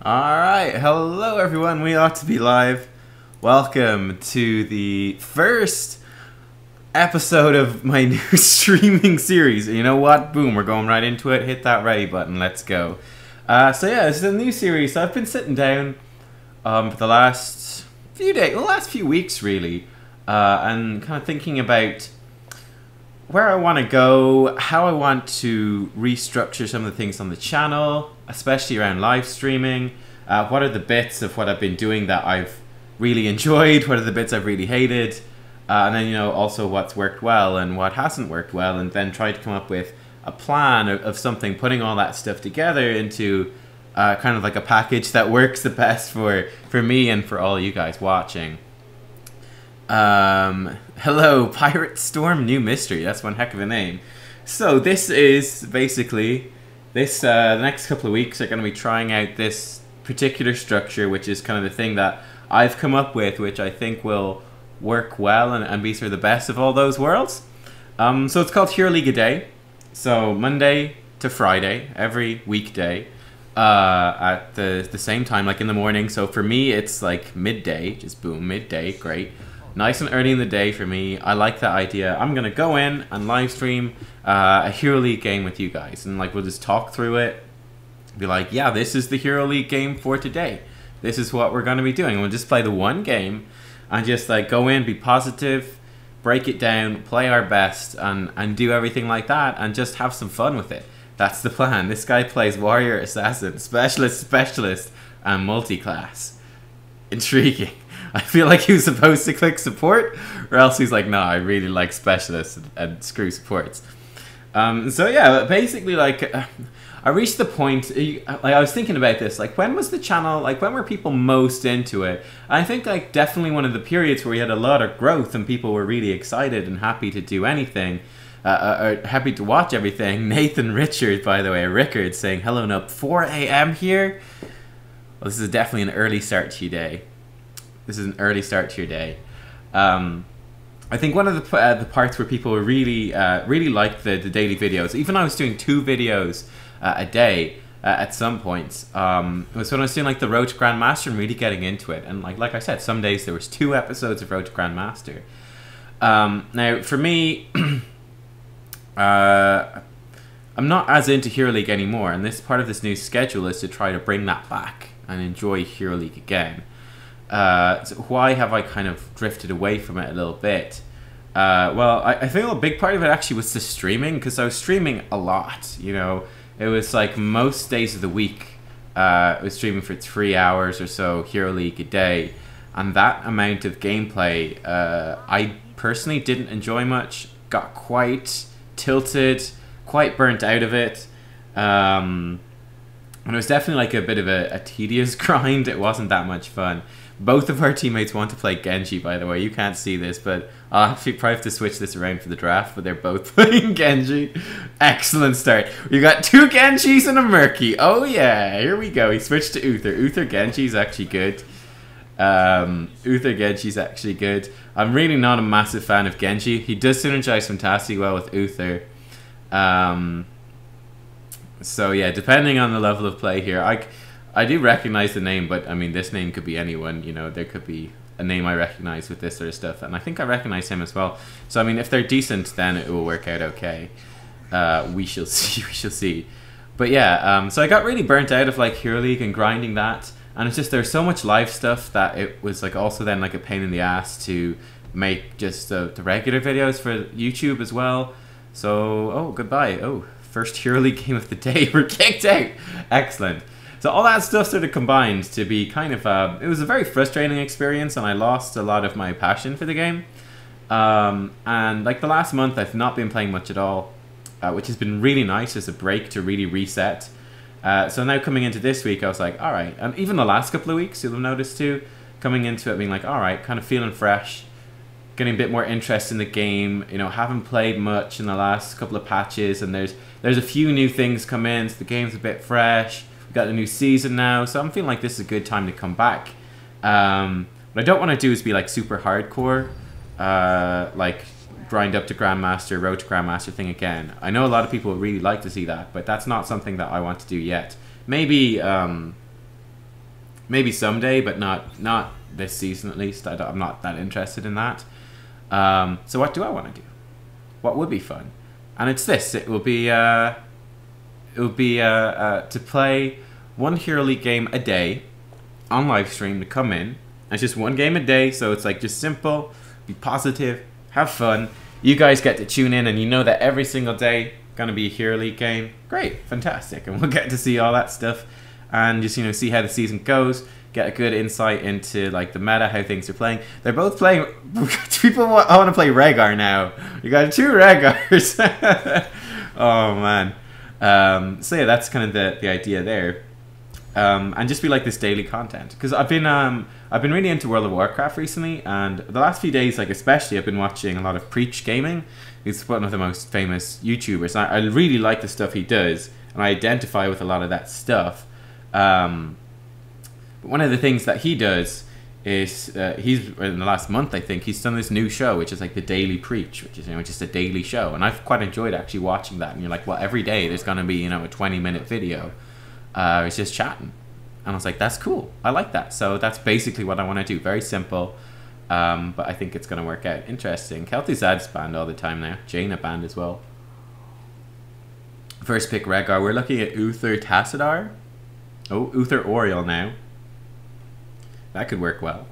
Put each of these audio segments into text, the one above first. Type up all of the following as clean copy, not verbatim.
Alright, hello everyone, we ought to be live. Welcome to the first episode of my new streaming series. You know what? Boom, we're going right into it. Hit that ready button, let's go. So yeah, this is a new series. I've been sitting down for the last few days, the last few weeks really, and kind of thinking about where I want to go, how I want to restructure some of the things on the channel, especially around live streaming. What are the bits of what I've been doing that I've really enjoyed? What are the bits I've really hated? And then, you know, also what's worked well and what hasn't worked well, and then try to come up with a plan of something, putting all that stuff together into kind of like a package that works the best for me and for all you guys watching. Hello, Pirate Storm New Mystery. That's one heck of a name. So this is basically this. The next couple of weeks are going to be trying out this particular structure, which is kind of the thing that I've come up with, which I think will work well and be sort of the best of all those worlds. So it's called Hero League a Day. So Monday to Friday, every weekday, at the same time, like in the morning. So for me, it's like midday. Just boom, midday, great. Nice and early in the day for me. I like that idea. I'm gonna go in and live stream a Hero League game with you guys, and like we'll just talk through it. Be like, yeah, this is the Hero League game for today. This is what we're gonna be doing. We'll just play the one game and just like go in, be positive, break it down, play our best, and do everything like that, and just have some fun with it. That's the plan. This guy plays Warrior, Assassin, Specialist, and Multi-class. Intriguing. I feel like he was supposed to click support, or else he's like, no, I really like specialists and screw supports. So yeah, basically, like, I reached the point, like, I was thinking about this, like, when was the channel, like, when were people most into it? I think, like, definitely one of the periods where we had a lot of growth and people were really excited and happy to do anything, or happy to watch everything. Nathan Richard, by the way, Rickard, saying, hello, Nub, 4 a.m. here? Well, this is definitely an early start to your day. This is an early start to your day. I think one of the parts where people were really liked the daily videos. Even I was doing 2 videos a day at some points. Was when I was doing like the Road to Grandmaster and really getting into it. And like I said, some days there was 2 episodes of Road to Grandmaster. Now for me, I'm not as into Hero League anymore, and this part of this new schedule is to try to bring that back and enjoy Hero League again. So why have I kind of drifted away from it a little bit? Well, I feel a big part of it actually was the streaming, because I was streaming a lot, you know. It was like most days of the week, I was streaming for 3 hours or so, Hero League a day, and that amount of gameplay, I personally didn't enjoy much, got quite tilted, quite burnt out of it, and it was definitely like a bit of a tedious grind. It wasn't that much fun. Both of our teammates want to play Genji, by the way. You can't see this, but I'll actually probably have to switch this around for the draft, but they're both playing Genji. Excellent start. We got 2 Genjis and a Murky. Oh yeah, here we go. He switched to Uther. Uther Genji's actually good. Uther Genji's actually good. I'm really not a massive fan of Genji. He does synergize fantastically well with Uther. So yeah, depending on the level of play here, I do recognize the name, but I mean, this name could be anyone, you know. There could be a name I recognize with this sort of stuff, and I think I recognize him as well. So I mean, if they're decent, then it will work out okay. We shall see, we shall see. But yeah, so I got really burnt out of like Hero League and grinding that, and it's just there's so much live stuff that it was like also then like a pain in the ass to make just the regular videos for YouTube as well. So, oh, goodbye. Oh, first Hero League game of the day. We're kicked out. Excellent. So all that stuff sort of combined to be kind of it was a very frustrating experience, and I lost a lot of my passion for the game. And like the last month, I've not been playing much at all, which has been really nice as a break to really reset. So now coming into this week, I was like, all right. And even the last couple of weeks, you'll have noticed too, coming into it being like, all right, kind of feeling fresh, getting a bit more interest in the game. You know, haven't played much in the last couple of patches, and there's a few new things come in, so the game's a bit fresh. We've got a new season now, so I'm feeling like this is a good time to come back. What I don't want to do is be like super hardcore, like grind up to Grandmaster, Road to Grandmaster thing again. I know a lot of people would really like to see that, but that's not something that I want to do yet. Maybe Maybe someday, but not this season at least. I'm not that interested in that. So what do I want to do? What would be fun? And it's this. It will be to play one Hero League game a day on live stream, to come in. It's just one game a day, so it's like just simple, be positive, have fun. You guys get to tune in, and you know that every single day gonna be a Hero League game. Great, fantastic, and we'll get to see all that stuff, and just see how the season goes. Get a good insight into like the meta, how things are playing. They're both playing. People want to play Rhaegar now. You got 2 Rhaegars. Oh man. So yeah, that's kind of the idea there. And just be like this daily content, because I've been really into World of Warcraft recently, and the last few days, like especially, I've been watching a lot of Preach Gaming. He's one of the most famous YouTubers. I really like the stuff he does, and I identify with a lot of that stuff. But one of the things that he does is he's in the last month, I think, he's done this new show, which is like the Daily Preach, which is just a daily show, and I've quite enjoyed actually watching that. And you're like, well, every day there's gonna be a 20-minute video. It's just chatting, and I was like, that's cool, I like that. So that's basically what I want to do. Very simple, but I think it's going to work out. Interesting. Kel'Thuzad's banned all the time now. Jaina banned as well. First pick Rhaegar. We're looking at Uther Tassadar. Oh, Uther Oriel now. That could work well.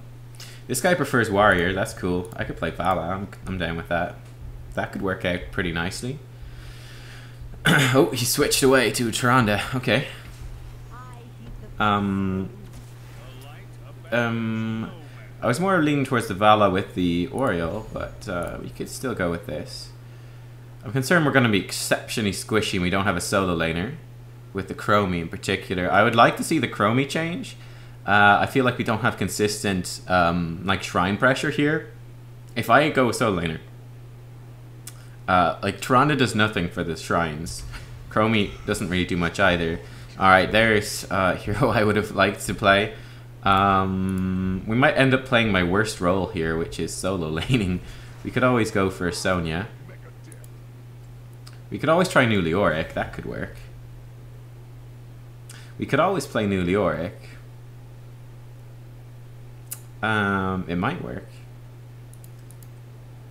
This guy prefers Warrior. That's cool. I could play Vala. I'm down with that. That could work out pretty nicely. Oh, he switched away to Tyrande. Okay. I was more leaning towards the Vala with the Oriole, but we could still go with this. I'm concerned we're going to be exceptionally squishy and we don't have a solo laner, with the Chromie in particular. I would like to see the Chromie change. I feel like we don't have consistent like shrine pressure here. If I go with solo laner, like Tyrande does nothing for the shrines. Chromie doesn't really do much either. Alright, there's a hero I would have liked to play. We might end up playing my worst role here, which is solo laning. We could always go for Sonya. We could always try New Leoric, that could work. We could always play New Leoric. It might work.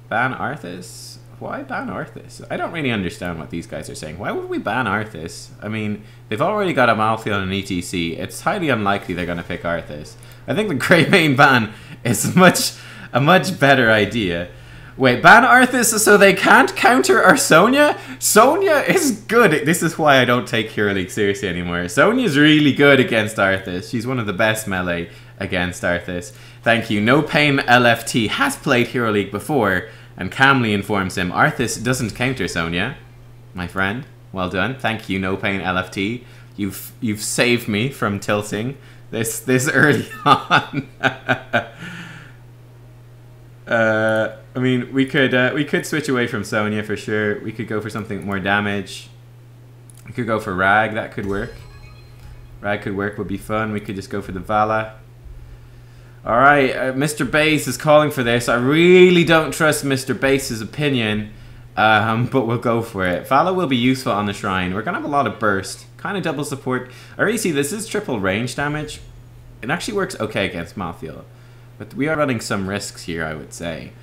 Ban Arthas? Why ban Arthas? I don't really understand what these guys are saying. Why would we ban Arthas? I mean, they've already got a Malthael and an ETC. It's highly unlikely they're going to pick Arthas. I think the Greymane ban is a much better idea. Wait, ban Arthas so they can't counter our Sonya? Sonya is good. This is why I don't take Hero League seriously anymore. Sonya's really good against Arthas. She's one of the best melee against Arthas. Thank you. No Pain LFT has played Hero League before, and calmly informs him, Arthas doesn't counter Sonya, my friend. Well done. Thank you, No Pain LFT. You've saved me from tilting this early on. I mean, we could switch away from Sonya for sure. We could go for something more damage. We could go for Rag. That could work. Rag could work. Would be fun. We could just go for the Vala. All right, Mr. Base is calling for this. I really don't trust Mr. Base's opinion, but we'll go for it. Vala will be useful on the shrine. We're gonna have a lot of burst, kind of double support. I already see this is triple range damage. It actually works okay against Malthael, but we are running some risks here, I would say.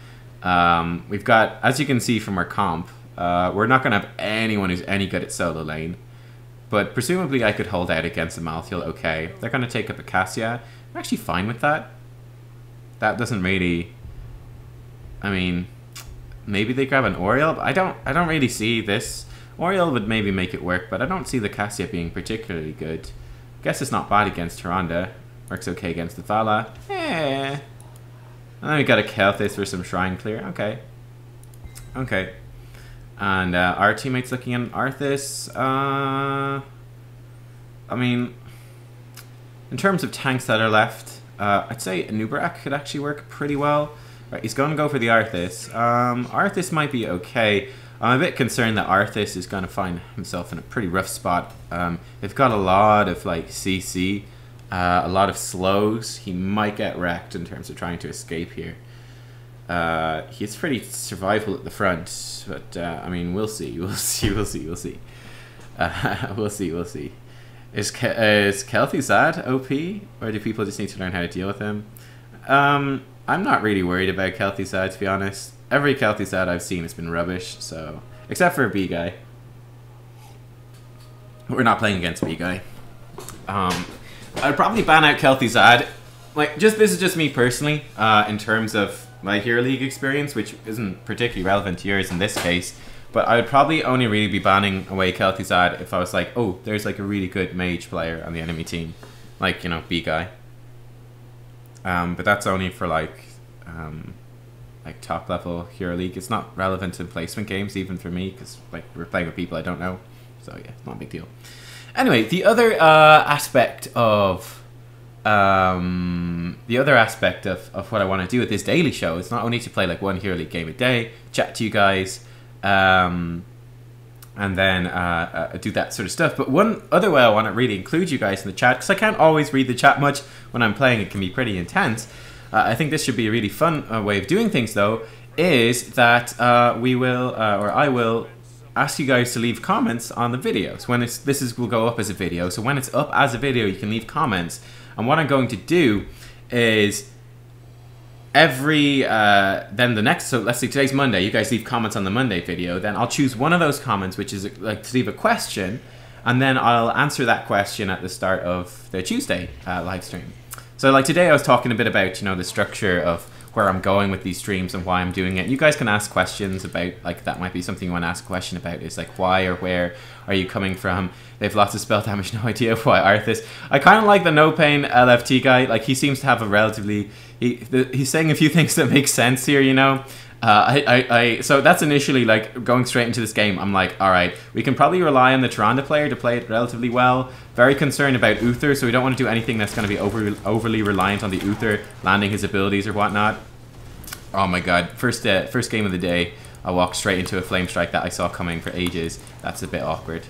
We've got, as you can see from our comp, we're not gonna have anyone who's any good at solo lane, but presumably I could hold out against the Malthael. Okay, they're gonna take up a Cassia. I'm actually fine with that. That doesn't really, I mean, maybe they grab an Oriole, but I don't really see this. Oriole would maybe make it work, but I don't see the Cassia being particularly good. Guess it's not bad against Tyrande. Works okay against the Vala. And then we got a Kel'Thuzad for some shrine clear. Okay. Okay. And our teammates looking at Arthas. I mean, in terms of tanks that are left, I'd say Nubkeks could actually work pretty well. Right, he's going to go for the Arthas. Arthas might be okay. I'm a bit concerned that Arthas is going to find himself in a pretty rough spot. They've got a lot of like CC, a lot of slows. He might get wrecked in terms of trying to escape here. He's pretty survival at the front, but I mean, we'll see. We'll see. We'll see. We'll see. We'll see. We'll see. Is Kel'Thuzad OP, or do people just need to learn how to deal with him? I'm not really worried about Kel'Thuzad, to be honest. Every Kel'Thuzad I've seen has been rubbish, so except for a B guy. We're not playing against B guy. I'd probably ban out Kel'Thuzad. Like, this is just me personally, in terms of my Hero League experience, which isn't particularly relevant to yours in this case. But I would probably only really be banning away Kel'Thuzad if I was like, oh, there's like a really good mage player on the enemy team. Like, you know, B guy. But that's only for like top level Hero League. It's not relevant in placement games, even for me, because like we're playing with people I don't know. So yeah, it's not a big deal. Anyway, the other aspect of what I want to do with this daily show is not only to play like one Hero League game a day, chat to you guys, and then do that sort of stuff. But one other way I want to really include you guys in the chat, because I can't always read the chat much when I'm playing. It can be pretty intense. I think this should be a really fun way of doing things, though, is that I will ask you guys to leave comments on the videos. When will go up as a video. So when it's up as a video, you can leave comments. And what I'm going to do is so let's say today's Monday, you guys leave comments on the Monday video, then I'll choose one of those comments, which is like to leave a question, and then I'll answer that question at the start of the Tuesday live stream. So like today I was talking a bit about, you know, the structure of where I'm going with these streams and why I'm doing it. You guys can ask questions about, like, that might be something you want to ask a question about, is like, why or where are you coming from? They have lots of spell damage, no idea why Arthas. I kind of like the no pain LFT guy. Like, he seems to have a relatively, he's saying a few things that make sense here, you know. So that's initially, like, going straight into this game, I'm like, alright, we can probably rely on the Tyrande player to play it relatively well. Very concerned about Uther, so we don't want to do anything that's going to be overly reliant on the Uther landing his abilities or whatnot. Oh my god, first game of the day, I walked straight into a flame strike that I saw coming for ages. That's a bit awkward.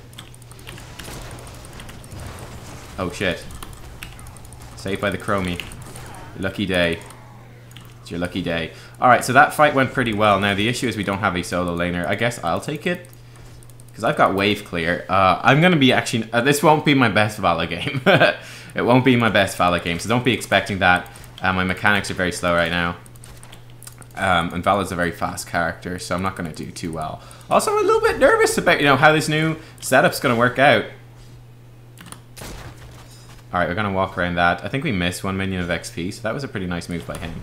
Oh shit. Saved by the Chromie. Lucky day. It's your lucky day. Alright, so that fight went pretty well. Now the issue is we don't have a solo laner. I guess I'll take it, because I've got wave clear. I'm going to be actually... this won't be my best Vala game. It won't be my best Vala game, so don't be expecting that. My mechanics are very slow right now. And Vala's a very fast character, so I'm not going to do too well. Also, I'm a little bit nervous about, you know, how this new setup's going to work out. Alright, we're going to walk around that. I think we missed 1 minion of XP, so that was a pretty nice move by him.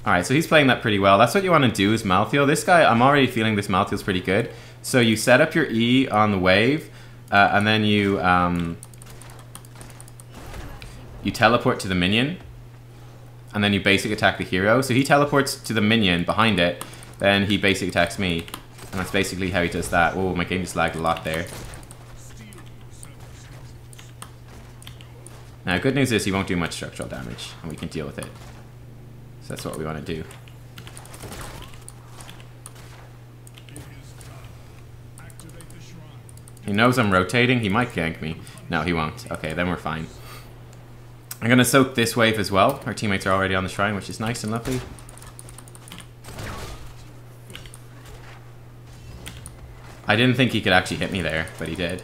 Alright, so he's playing that pretty well. That's what you want to do is Malthael. This guy, I'm already feeling this Malthael's pretty good. So you set up your E on the wave, and then you teleport to the minion, and then you basic attack the hero. So he teleports to the minion behind it, then he basic attacks me. And that's basically how he does that. Oh, my game just lagged a lot there. Now, good news is he won't do much structural damage, and we can deal with it. So that's what we want to do. He knows I'm rotating. He might gank me. No, he won't. Okay, then we're fine. I'm going to soak this wave as well. Our teammates are already on the shrine, which is nice and lovely. I didn't think he could actually hit me there, but he did.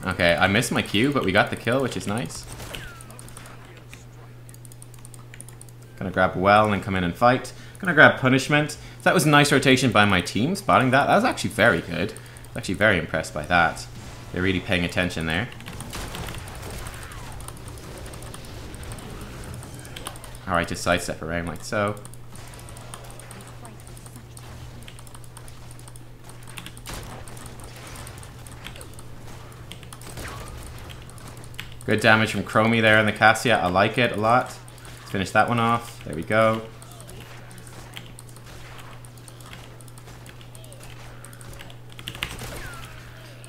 Okay, I missed my Q, but we got the kill, which is nice. Gonna grab well and then come in and fight. Gonna grab punishment. So that was a nice rotation by my team, spotting that. That was actually very good. I was actually very impressed by that. They're really paying attention there. Alright, just sidestep around like so. Good damage from Chromie there in the Cassia. I like it a lot. Let's finish that one off. There we go.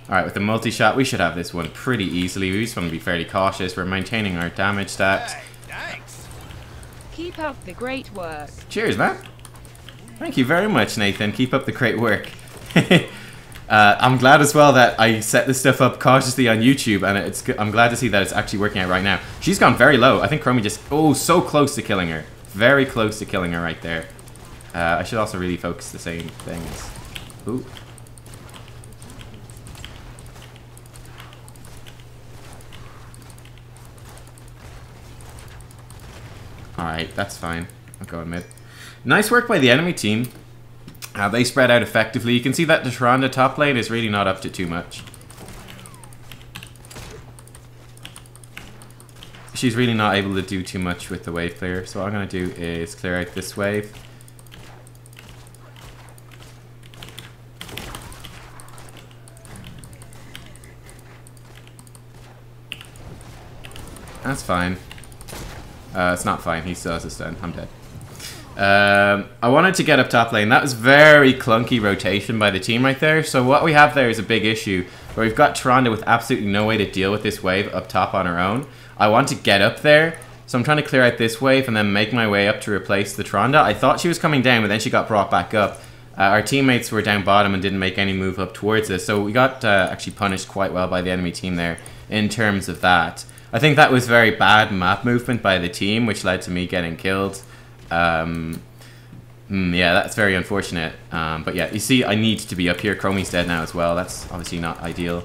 Alright, with the multi-shot, we should have this one pretty easily. We just want to be fairly cautious. We're maintaining our damage stats. Thanks. Keep up the great work. Cheers, man. Thank you very much, Nathan. Keep up the great work. I'm glad as well that I set this stuff up cautiously on YouTube, and I'm glad to see that it's actually working out right now. She's gone very low. I think Chromie just... Oh, so close to killing her. Very close to killing her right there. I should also really focus the same things. Ooh. Alright, that's fine. I'll go mid. Nice work by the enemy team. They spread out effectively. You can see that the Tyrande top lane is really not up to too much. She's really not able to do too much with the wave clear. So what I'm going to do is clear out this wave. That's fine. It's not fine. He still has a stun. I'm dead. I wanted to get up top lane. That was very clunky rotation by the team right there. So what we have there is a big issue where we've got Tyrande with absolutely no way to deal with this wave up top on her own. I want to get up there, so I'm trying to clear out this wave and then make my way up to replace the Tyrande. I thought she was coming down, but then she got brought back up. Our teammates were down bottom and didn't make any move up towards us, so we got actually punished quite well by the enemy team there in terms of that. I think that was very bad map movement by the team, which led to me getting killed. Yeah, that's very unfortunate. But yeah, you see, I need to be up here. Chromie's dead now as well. That's obviously not ideal.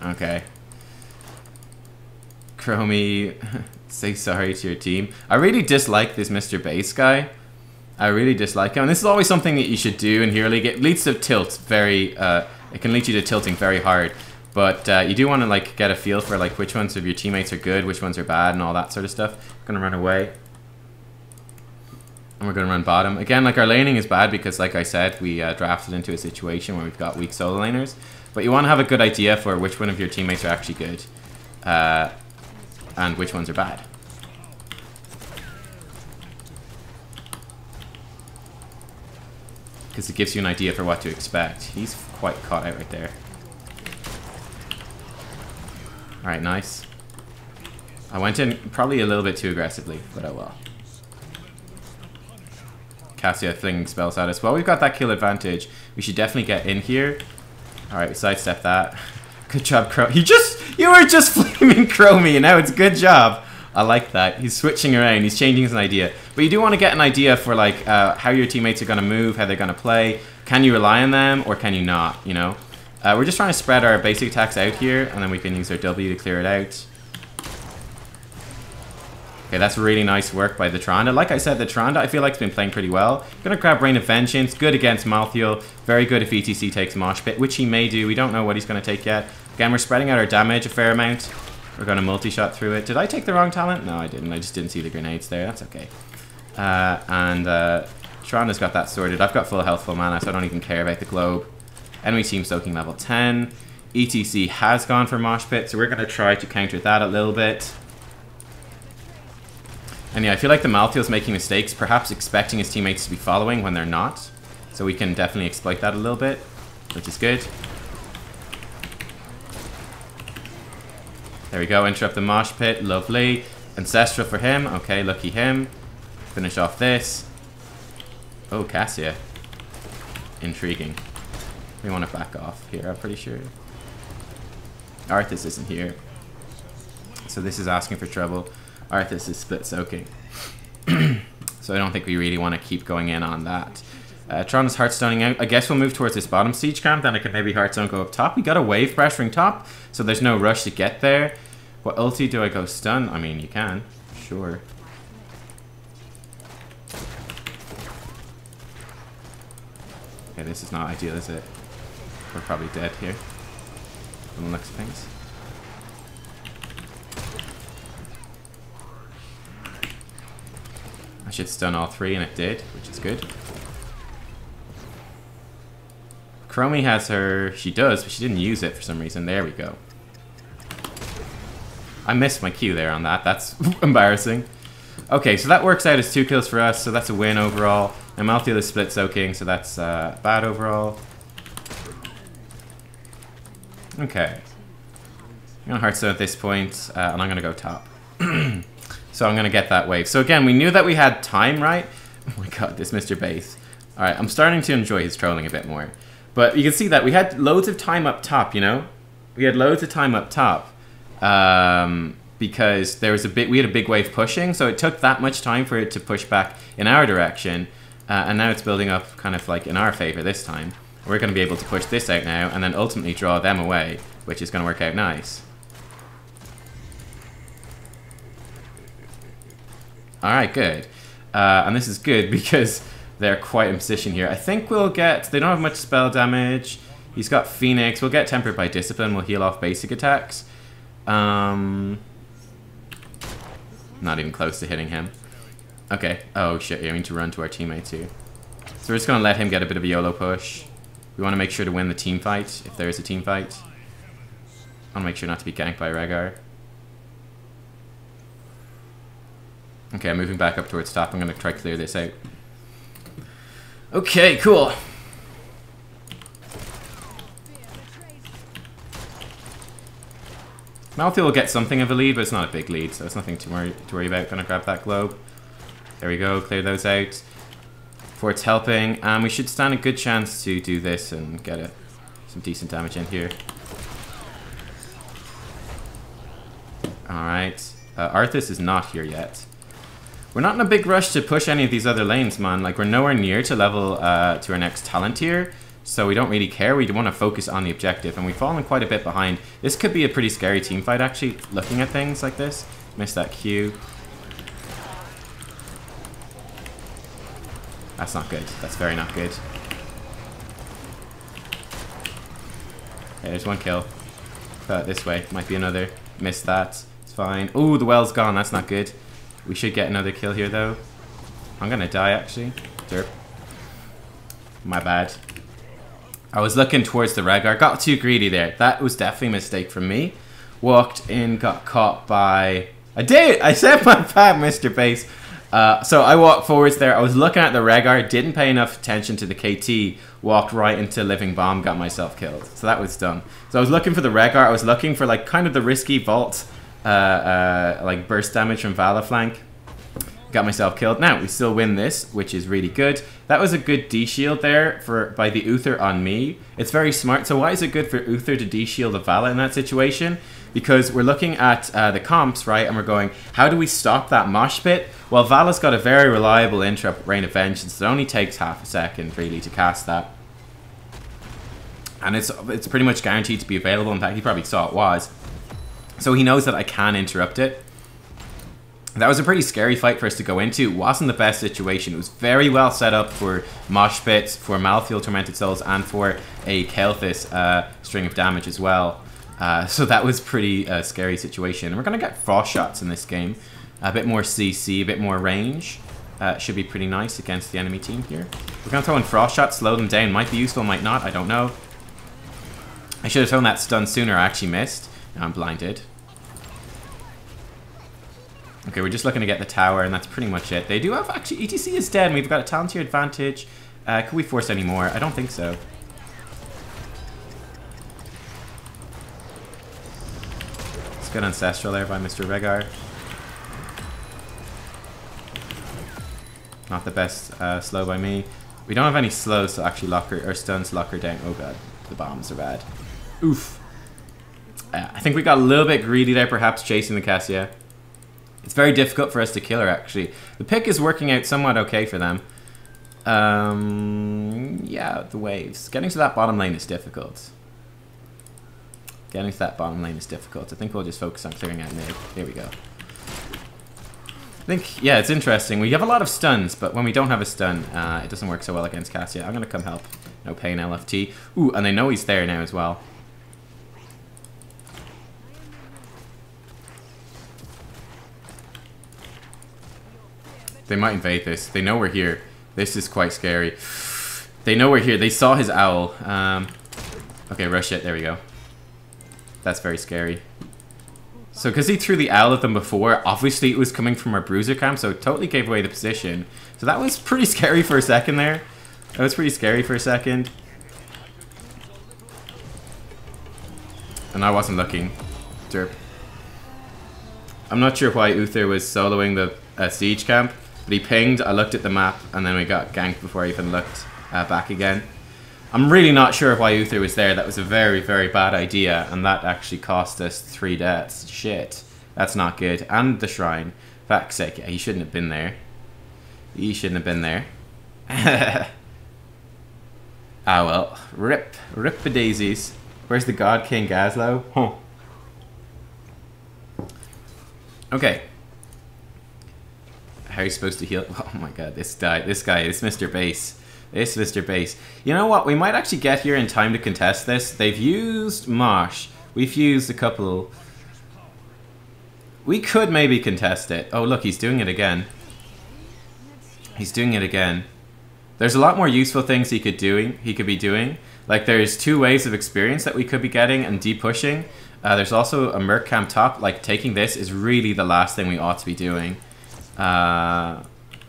Okay. Chromie, say sorry to your team. I really dislike this Mr. Base guy. I really dislike him. And this is always something that you should do in Hero League. It leads to tilt very... it can lead you to tilting very hard. But you do want to like get a feel for like which ones of your teammates are good, which ones are bad, and all that sort of stuff. I'm gonna run away. And we're gonna run bottom. Again, like our laning is bad because like I said, we drafted into a situation where we've got weak solo laners. But you want to have a good idea for which one of your teammates are actually good. And which ones are bad. Because it gives you an idea for what to expect. He's quite caught out right there. Alright, nice. I went in probably a little bit too aggressively, but oh well. Cassia flinging spells at us. Well, we've got that kill advantage. We should definitely get in here. Alright, sidestep that. Good job, Chromie. You were just flaming Chromie, and now it's good job. I like that. He's switching around. He's changing his idea. But you do want to get an idea for like how your teammates are going to move, how they're going to play. Can you rely on them, or can you not, you know? We're just trying to spread our basic attacks out here, and then we can use our W to clear it out. Okay, that's really nice work by the Tyrande. Like I said, the Tyrande I feel like has been playing pretty well. Gonna grab Rain of Vengeance. Good against Malthael. Very good if ETC takes Mosh Pit, which he may do. We don't know what he's going to take yet. Again, we're spreading out our damage a fair amount. We're going to multi-shot through it. Did I take the wrong talent? No, I didn't. I just didn't see the grenades there. That's okay. Tyrande's got that sorted. I've got full health, full mana, so I don't even care about the globe. Enemy team soaking level 10. ETC has gone for Mosh Pit, so we're going to try to counter that a little bit. And yeah, I feel like the Malthael's making mistakes, perhaps expecting his teammates to be following when they're not. So we can definitely exploit that a little bit, which is good. There we go, interrupt the Mosh Pit, lovely. Ancestral for him, okay, lucky him. Finish off this. Oh, Cassia. Intriguing. We want to back off here, I'm pretty sure. Arthas isn't here. So this is asking for trouble. Arthas is split soaking. So I don't think we really want to keep going in on that. Tron is heartstoning out. I guess we'll move towards this bottom siege camp, then I can maybe heartstone go up top. We got a wave pressuring top, so there's no rush to get there. What ulti do I go stun? I mean, you can. Sure. Okay, this is not ideal, is it? We're probably dead here. From the looks of things. I should stun all three, and it did, which is good. Chromie has her... She does, but she didn't use it for some reason. There we go. I missed my Q there on that. That's embarrassing. Okay, so that works out as 2 kills for us, so that's a win overall. And Malthael is split soaking, so that's bad overall. Okay. I'm going to heartstone at this point, and I'm going to go top. So I'm going to get that wave. So again, we knew that we had time, right? Oh my god, this Mr. Base. Alright, I'm starting to enjoy his trolling a bit more. But you can see that we had loads of time up top, you know? We had loads of time up top. because we had a big wave pushing, so it took that much time for it to push back in our direction, and now it's building up kind of like in our favor this time. We're going to be able to push this out now and then ultimately draw them away, which is going to work out nice. Alright, good. And this is good because they're quite in position here. I think we'll get... They don't have much spell damage. He's got Phoenix. We'll get Tempered by Discipline. We'll heal off basic attacks. Not even close to hitting him. Okay. Oh, shit. Yeah, we need to run to our teammates here. So we're just going to let him get a bit of a YOLO push. We want to make sure to win the team fight, if there is a team fight. I want to make sure not to be ganked by Rhaegar. Okay, I'm moving back up towards top. I'm going to try to clear this out. Okay, cool. Malthael will get something of a lead, but it's not a big lead, so it's nothing to worry about. Gonna grab that globe. There we go, clear those out. Fort's helping, and we should stand a good chance to do this and get some decent damage in here. Alright, Arthas is not here yet. We're not in a big rush to push any of these other lanes, man. Like, we're nowhere near to level to our next talent tier, so we don't really care. We want to focus on the objective, and we've fallen quite a bit behind. This could be a pretty scary team fight, actually, looking at things like this. Missed that Q. That's not good. That's very not good. Okay, there's one kill. This way. Might be another. Missed that. It's fine. Ooh, the well's gone. That's not good. We should get another kill here, though. I'm gonna die, actually. Derp. My bad. I was looking towards the Rhaegar. Got too greedy there. That was definitely a mistake from me. Walked in, got caught by... I did! I said my bad, Mr. Base. So I walked forwards there. I was looking at the Rhaegar. Didn't pay enough attention to the KT. Walked right into Living Bomb. Got myself killed. So that was done. So I was looking for the Rhaegar. I was looking for, like, kind of the risky vault... like burst damage from Vala flank. Got myself killed. Now we still win this, which is really good. That was a good D-shield there by the Uther on me. It's very smart. So why is it good for Uther to D-shield a Vala in that situation? Because we're looking at the comps, right, and we're going, how do we stop that mosh pit? Well, Vala's got a very reliable interrupt Rain of Vengeance. It only takes half a second really to cast that, and it's pretty much guaranteed to be available. In fact, he probably saw it was. So he knows that I can interrupt it. That was a pretty scary fight for us to go into. It wasn't the best situation. It was very well set up for Mosh Pits, for Malthael Tormented Souls, and for a Kael'thas string of damage as well. So that was pretty scary situation. We're going to get Frost Shots in this game. A bit more CC, a bit more range. Should be pretty nice against the enemy team here. We're going to throw in Frost Shots, slow them down. Might be useful, might not. I don't know. I should have thrown that stun sooner. I actually missed. Now I'm blinded. Okay, we're just looking to get the tower, and that's pretty much it. They do have... Actually, ETC is dead, and we've got a talent tier advantage. Could we force any more? I don't think so. It's good Ancestral there by Mr. Rhaegar. Not the best slow by me. We don't have any slows to actually lock her... Or stuns to lock her down. Oh, God. The bombs are bad. Oof. I think we got a little bit greedy there, perhaps, chasing the Cassia. It's very difficult for us to kill her, actually. The pick is working out somewhat okay for them. Yeah, the waves. Getting to that bottom lane is difficult. I think we'll just focus on clearing out mid. Here we go. I think, yeah, it's interesting. We have a lot of stuns, but when we don't have a stun, it doesn't work so well against Cassia. I'm going to come help. No pain, LFT. Ooh, and they know he's there now as well. They might invade this. They know we're here. This is quite scary. They know we're here. They saw his owl. Okay, rush it. There we go. That's very scary. So, because he threw the owl at them before, obviously it was coming from our bruiser camp, so it totally gave away the position. So that was pretty scary for a second there. And I wasn't looking. Derp. I'm not sure why Uther was soloing the siege camp. But he pinged, I looked at the map, and then we got ganked before I even looked back again. I'm really not sure why Uther was there. That was a very, very bad idea, and that actually cost us 3 deaths. Shit. That's not good. And the shrine. Fuck's sake, yeah, he shouldn't have been there. He shouldn't have been there. Ah well. Rip the daisies. Where's the God King Gazlo? Huh. Okay. How are you supposed to heal? Oh my god, this guy, this Mr. Base. This Mr. Base. You know what? We might actually get here in time to contest this. They've used Mosh. We've used a couple. We could maybe contest it. Oh look, he's doing it again. He's doing it again. There's a lot more useful things he could be doing. Like there's 2 waves of experience that we could be getting and de-pushing. There's also a Merc Camp top. Like taking this is really the last thing we ought to be doing.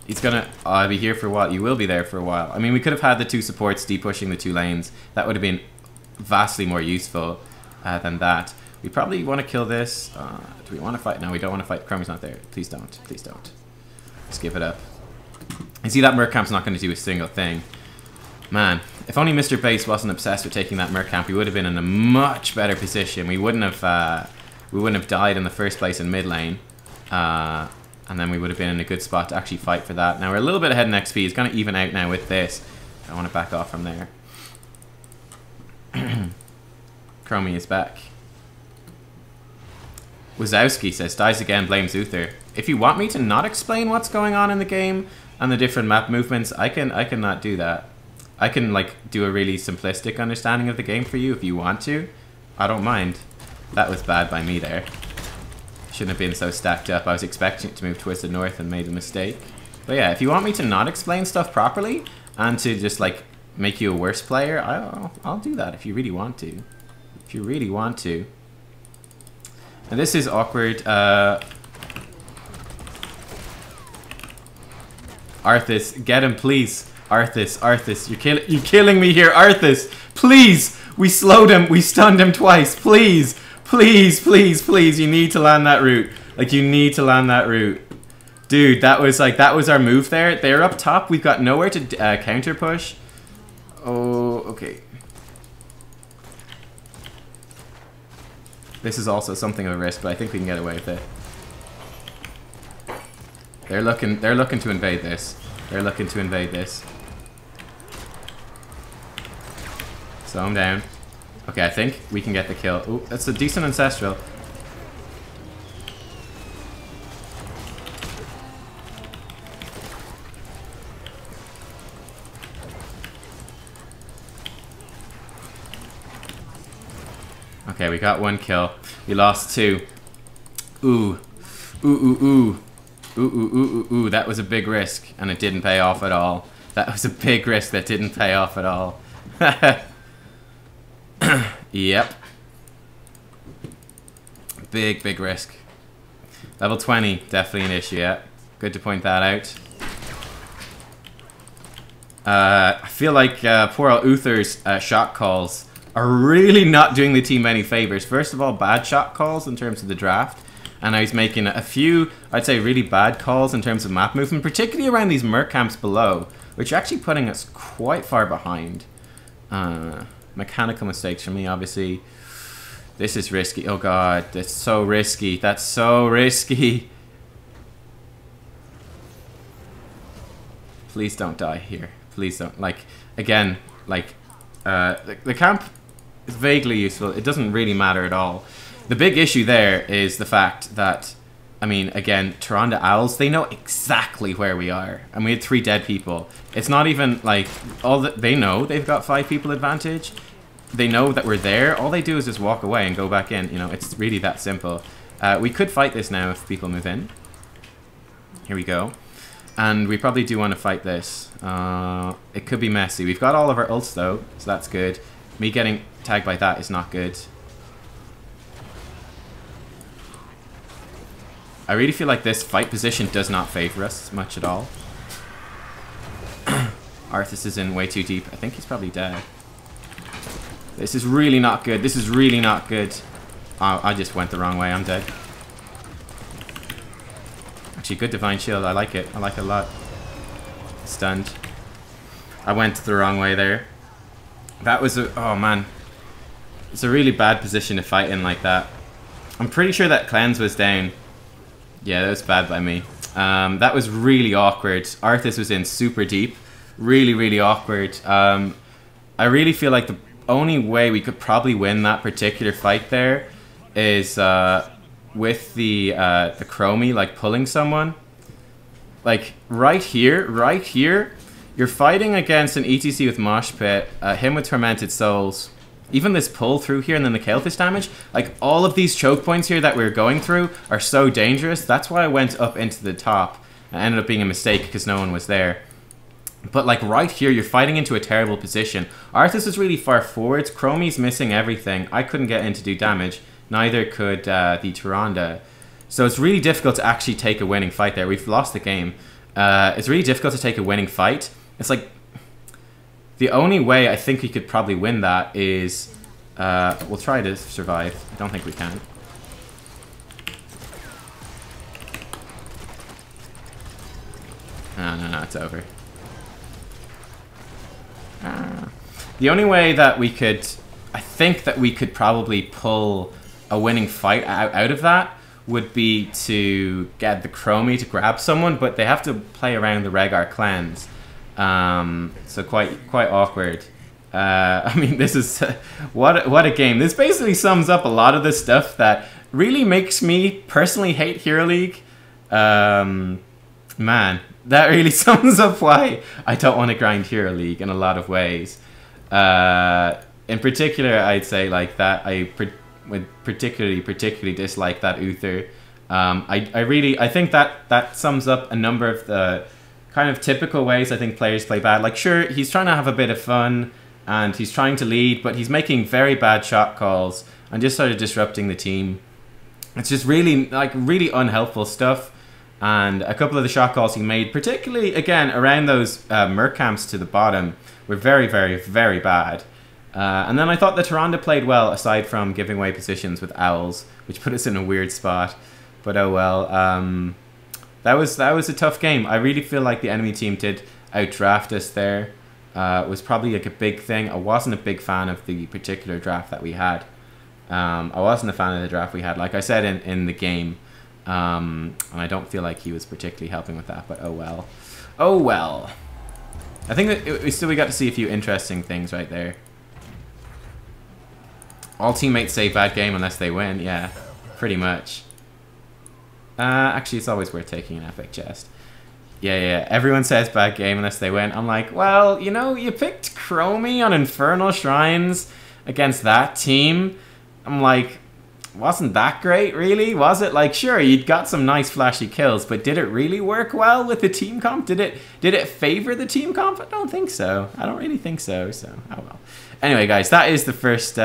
He's gonna be here for a while. You will be there for a while. I mean, we could have had the 2 supports de-pushing the 2 lanes. That would have been vastly more useful than that. We probably want to kill this. Do we want to fight? No, we don't want to fight. Chromie's not there. Please don't. Please don't. Just give it up. You see, that Merc Camp's not going to do a single thing. Man, if only Mr. Base wasn't obsessed with taking that Merc Camp, we would have been in a much better position. We wouldn't have died in the first place in mid lane. And then we would have been in a good spot to actually fight for that. Now we're a little bit ahead in XP. It's going to even out now with this. I want to back off from there. Chromie is back. Wazowski says, dies again, blames Uther. If you want me to not explain what's going on in the game and the different map movements, I can not do that. I can like do a really simplistic understanding of the game for you if you want to. I don't mind. That was bad by me there. Shouldn't have been so stacked up. I was expecting it to move towards the north and made a mistake. But yeah, if you want me to not explain stuff properly and to just like make you a worse player, I'll do that if you really want to. If you really want to. And this is awkward. Arthas, get him, please. Arthas, you're killing me here, Arthas. Please, we slowed him, we stunned him twice. Please, please, please, please. You need to land that route. Like you need to land that route, dude. That was our move there. They're up top. We've got nowhere to counter push. Oh, okay. This is also something of a risk, but I think we can get away with it. They're looking to invade this. They're looking to invade this. Slow him down. Okay, I think we can get the kill. Ooh, that's a decent ancestral. Okay, we got 1 kill. We lost 2. Ooh. Ooh, ooh, ooh. Ooh, ooh, ooh, ooh, ooh. That was a big risk, and it didn't pay off at all. That was a big risk that didn't pay off at all. Yep. Big risk. Level 20, definitely an issue, yeah. Good to point that out. I feel like poor old Uther's shot calls are really not doing the team any favors. First of all, bad shot calls in terms of the draft. And I was making a few, I'd say, really bad calls in terms of map movement, particularly around these Merc camps below, which are actually putting us quite far behind. Mechanical mistakes for me, obviously. This is risky. Oh god, that's so risky. That's so risky. Please don't die here. Please don't. Like, again, like, the camp is vaguely useful. It doesn't really matter at all. The big issue there is the fact that, I mean, again, Tyrande Owls, they know exactly where we are. And we had 3 dead people. It's not even like, they know they've got 5 people advantage. They know that we're there. All they do is just walk away and go back in. You know, it's really that simple. We could fight this now if people move in. Here we go. And we probably do want to fight this. It could be messy. We've got all of our ults though, so that's good. Me getting tagged by that is not good. I really feel like this fight position does not favor us much at all. Arthas is in way too deep. I think he's probably dead. This is really not good. This is really not good. Oh, I just went the wrong way. I'm dead. Actually, good divine shield. I like it. I like it a lot. Stunned. I went the wrong way there. That was a... Oh, man. It's a really bad position to fight in like that. I'm pretty sure that cleanse was down. Yeah, that was bad by me. That was really awkward. Arthas was in super deep. Really, really awkward. I really feel like the only way we could probably win that particular fight there is with the Chromie, like, pulling someone. Like, right here, you're fighting against an ETC with Mosh Pit, him with Tormented Souls. Even this pull through here and then the Kalefish damage, like all of these choke points here that we're going through are so dangerous. That's why I went up into the top. It ended up being a mistake because no one was there. But like right here, you're fighting into a terrible position. Arthas is really far forwards. Chromie's missing everything. I couldn't get in to do damage. Neither could the Tyrande. So it's really difficult to actually take a winning fight there. We've lost the game. It's really difficult to take a winning fight. It's like... The only way I think we could probably win that is... we'll try to survive. I don't think we can. No, it's over. The only way that we could... I think that we could probably pull a winning fight out of that would be to get the Chromie to grab someone, but they have to play around the Rehgar cleanse. So quite awkward. I mean, this is what a game. This basically sums up a lot of the stuff that really makes me personally hate Hero League. Man, that really sums up why I don't want to grind Hero League in a lot of ways. In particular, I'd say like that I would particularly dislike that Uther. I think that sums up a number of the kind of typical ways I think players play bad. Like, sure, he's trying to have a bit of fun and he's trying to lead, but he's making very bad shot calls and just sort of disrupting the team. It's just really unhelpful stuff. And a couple of the shot calls he made, particularly again around those Merc camps to the bottom, were very, very, very bad. And then I thought the Tyrande played well, aside from giving away positions with Owls, which put us in a weird spot. But oh well. That was a tough game. I really feel like the enemy team did outdraft us there. It was probably like a big thing. I wasn't a big fan of the particular draft that we had. I wasn't a fan of the draft we had, like I said in the game. And I don't feel like he was particularly helping with that, but oh well. Oh well. I think that we got to see a few interesting things right there. All teammates say bad game unless they win. Yeah, pretty much. Actually, it's always worth taking an epic chest. Yeah. Everyone says bad game unless they win. I'm like, well, you know, you picked Chromie on Infernal Shrines against that team. I'm like, wasn't that great, really? Was it? Like, sure, you'd got some nice flashy kills, but did it really work well with the team comp? Did it favor the team comp? I don't think so. I don't really think so. So, oh well. Anyway, guys, that is the first.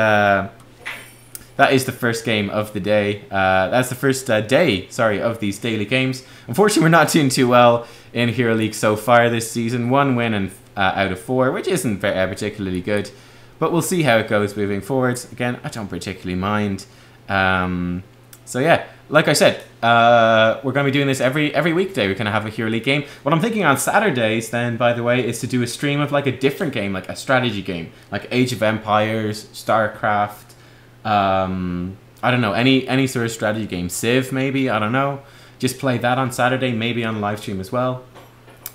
That is the first game of the day. That's the first day, sorry, of these daily games. Unfortunately, we're not doing too well in Hero League so far this season. 1 win out of 4, which isn't particularly good. But we'll see how it goes moving forwards. Again, I don't particularly mind. So yeah, like I said, we're going to be doing this every weekday. We're going to have a Hero League game. What I'm thinking on Saturdays, then, by the way, is to do a stream of like a different game, like a strategy game, like Age of Empires, StarCraft. I don't know, any sort of strategy game. Civ, maybe, I don't know. Just play that on Saturday, maybe on live stream as well.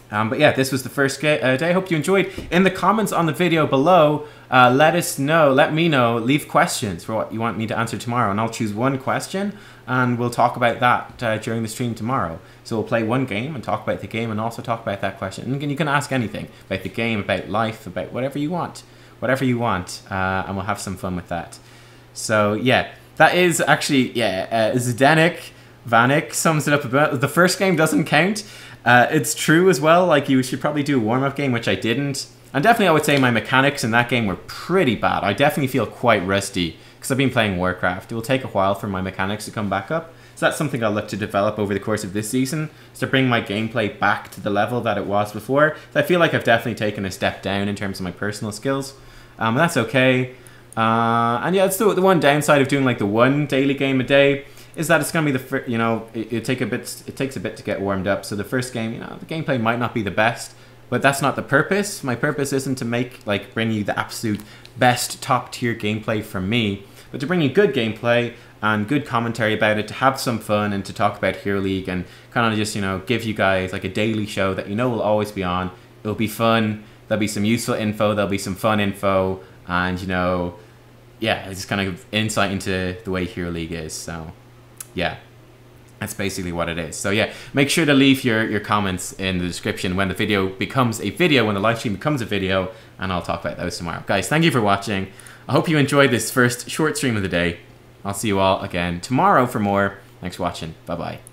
But yeah, this was the first day. Hope you enjoyed. In the comments on the video below, let me know, leave questions for what you want me to answer tomorrow, and I'll choose one question, and we'll talk about that during the stream tomorrow. So we'll play one game and talk about the game, and also talk about that question. And you can ask anything about the game, about life, about whatever you want, and we'll have some fun with that. So yeah, that is actually, Zdenek Vanik sums it up about the first game doesn't count. It's true as well, like you should probably do a warm-up game, which I didn't. And definitely I would say my mechanics in that game were pretty bad. I definitely feel quite rusty because I've been playing Warcraft. It will take a while for my mechanics to come back up. So that's something I'll look to develop over the course of this season, is to bring my gameplay back to the level that it was before. So I feel like I've definitely taken a step down in terms of my personal skills. That's okay. And yeah, it's the one downside of doing like the one daily game a day is that it's gonna be the first, you know, it takes a bit to get warmed up. So the first game, you know, the gameplay might not be the best, but that's not the purpose. My purpose isn't to bring you the absolute best top tier gameplay from me, but to bring you good gameplay and good commentary about it, to have some fun and to talk about Hero League and kind of just, you know, give you guys like a daily show that you know will always be on. It'll be fun. There'll be some useful info. There'll be some fun info. And, you know, yeah, it's just kind of insight into the way Hero League is. So, yeah. That's basically what it is. So yeah, make sure to leave your comments in the description when the video becomes a video, when the live stream becomes a video, and I'll talk about those tomorrow. Guys, thank you for watching. I hope you enjoyed this first short stream of the day. I'll see you all again tomorrow for more. Thanks for watching. Bye-bye.